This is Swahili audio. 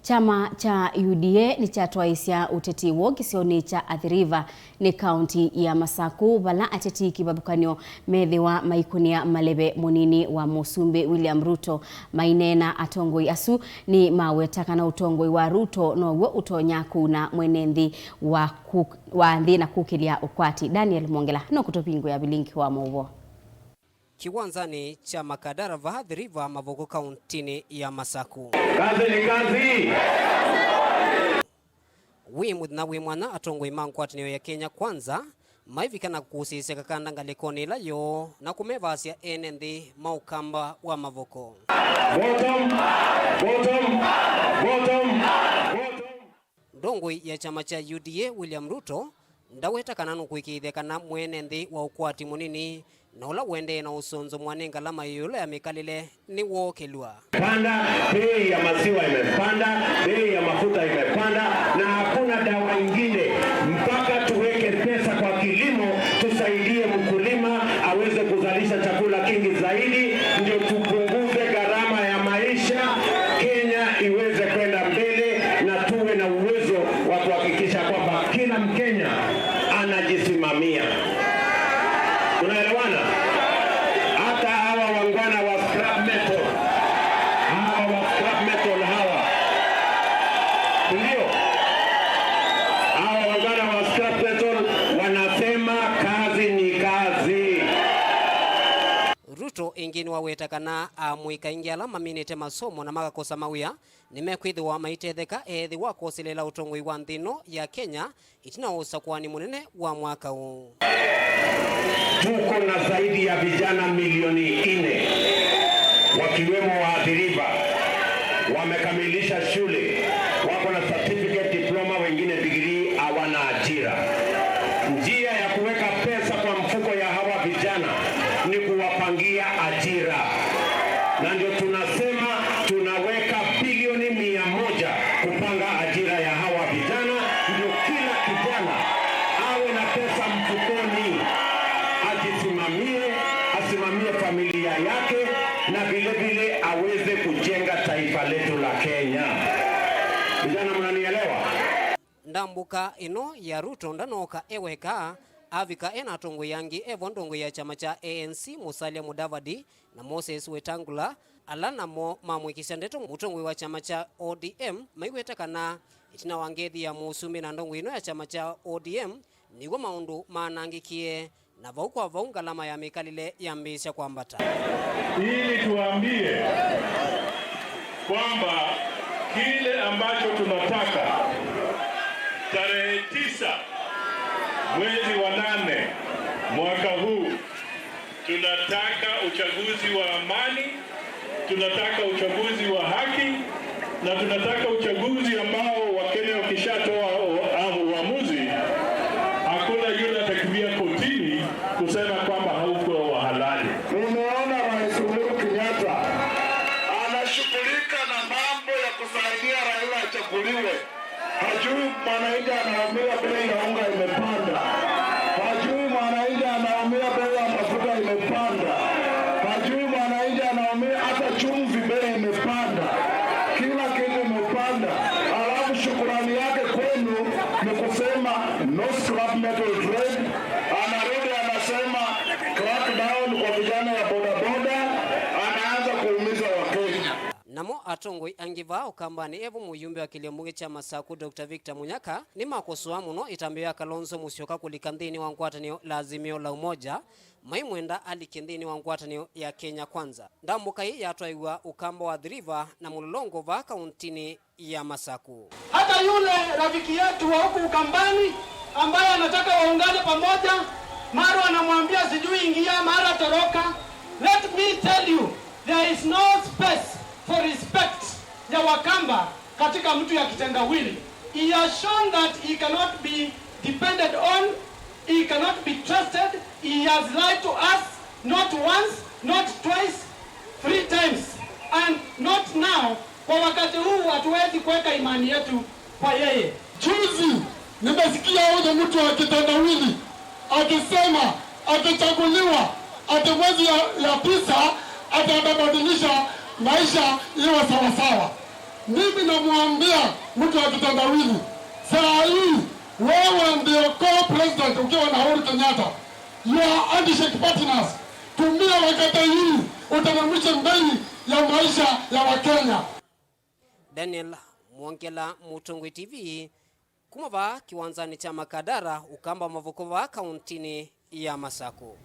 Chama cha UDA nikyatwaiisya uteti wo kisioni cha Athi River ni kaunti ya Masaku vala ateti kivathukanio meethiwa maikunia maleve munini wa musumbi William Ruto Maineena atongoi asu ni maweta kana utongoi wa Ruto nowo utonya kuuna mwennethi wa nthi na kukilia ukwati. Daniel Mongela no kutopingo ya bilinki wa movo. Kiwanzani cha makadarava Athi River mavoko kauntini ya Masaku. Kazi ni kazi. Na mwana atongoi mankwatiniyo ya Kenya kwanza maivikana kusisya kakanda ngalekoni layo na kumevasya enenthi maukamba wa mavoko. Bottom. Ndongoi ya chama cha UDA William Ruto ndaweta kananu kuikithya kana mwennethi wa ukwati munini na ula wende na usonzo mwanenga lama yule ya mikalile ni wokelwa. Panda, bei ya maziwa imepanda, bei ya mafuta imepanda na hakuna dawa ingine mpaka tuweke pesa kwa kilimo tusaidie mkulima aweze kuzalisha chakula kingi zaidi ndio tupunguze gharama ya maisha, Kenya iweze kwenda mbele na tuwe na uwezo wa kuhakikisha kwamba kila Mkenya anajisimamia. Unaelewana? Hata hawa wangwana wa scrap metal, hawa ndio hawa wangwana wa scrap metal wanasema kazi ni kazi. Ruto ingini waweta kana amwika ingi alama minite masomo na magakosa mawia nimekwithiwa maitetheka ethi wakoselela utongoi wa nthino ya Kenya itina usakwani munene wa mwaka huu. Tuko na zaidi ya vijana milioni 4 wakiwemo wa Athi River wamekamilisha shule, wako na certificate, diploma, wengine degree, hawana ajira. Njia ya kuweka pesa kwa mfuko ya hawa vijana ni kuwapangia ajira, na ndio tunasema tunaweka bilioni 100 kupanga ajira ya hawa vijana, ndio kila kijana awe na pesa mfukoni, asimamie familia yake na vile vile aweze kujenga taifa letu la Kenya. Vijana mnanielewa? Ndambuka ino ya Ruto ndanoka eweka avika ena atongoi yangi evo ndongoi ya chama cha ANC Musalia Mudavadi na Moses Wetangula alana mo mamwikisya ndeto utongoi wa chama cha ODM maiweta kana itina wangethi ya musumbi na ndongoi ino ya chama cha ODM nigo maundu manangikie na vaukwa vaungalama ya mikalile ya mbisha kwambata. Ili tuambie kwamba kile ambacho tunataka tarehe 9 mwezi wa 8 mwaka huu, tunataka uchaguzi wa amani, tunataka uchaguzi wa haki, na tunataka uchaguzi ambao Wakenya wakishatoa uamuzi hakuna yule atakimbia kotini kusema kwamba haukuwa wa halali. Nimeona Rais Uhuru Kenyatta anashughulika na mambo ya kusaidia Raila achaguliwe. Hajui mwananchi anaumia bei ya unga imepanda. Hajui mwananchi anaumia bei ya mafuta imepanda. Hajui mwananchi anaumia hata chumvi bei imepanda. Kila kitu imepanda. Alafu shukrani yake kwenu ni kusema no scrap metal trade. Anarudi anasema crackdown kwa vijana ya bodaboda, anaanza kuumiza Wakenya. Namo atongoi angiva ukambani evo muyumbe wa kiliamungi cha Masaku Dr. Victor Munyaka ni makosoa muno itambio ya Kalonzo Musyoka kulikanthini wa ngwatanio la Azimio la Umoja maimwenda alikinthini wa ngwatanio ya Kenya kwanza. Ndambuka hii yatwaiwa ukamba wa Athi River na mulolongo va kauntini ya Masaku. Hata yule rafiki yetu wa huku ukambani ambaye anataka waungane pamoja, mara anamwambia sijui ingia, mara toroka. Let me tell you, there is no space for respect ya Wakamba katika mtu ya kitendawili. He has shown that he cannot be depended on, he cannot be trusted. He has lied to us not once, not twice, 3 times, and not now. Kwa wakati huu hatuwezi kuweka imani yetu kwa yeye. Juzi nimesikia huyo mtu wa kitendawili akisema akichaguliwa ati mwezi ya 9 atabadilisha maisha iwe sawa sawa. Mimi namwambia mtu wa kitendawili, saa hii wewe ndio co-president ukiwa na Uhuru Kenyatta. You are handshake partners. Tumia wakati hii utanamisha mbele ya maisha ya Wakenya. Daniel Mwongela, Mutongoi TV, kumava kiwanzani cha Makadara, ukamba mavukova kauntini ya Masaku.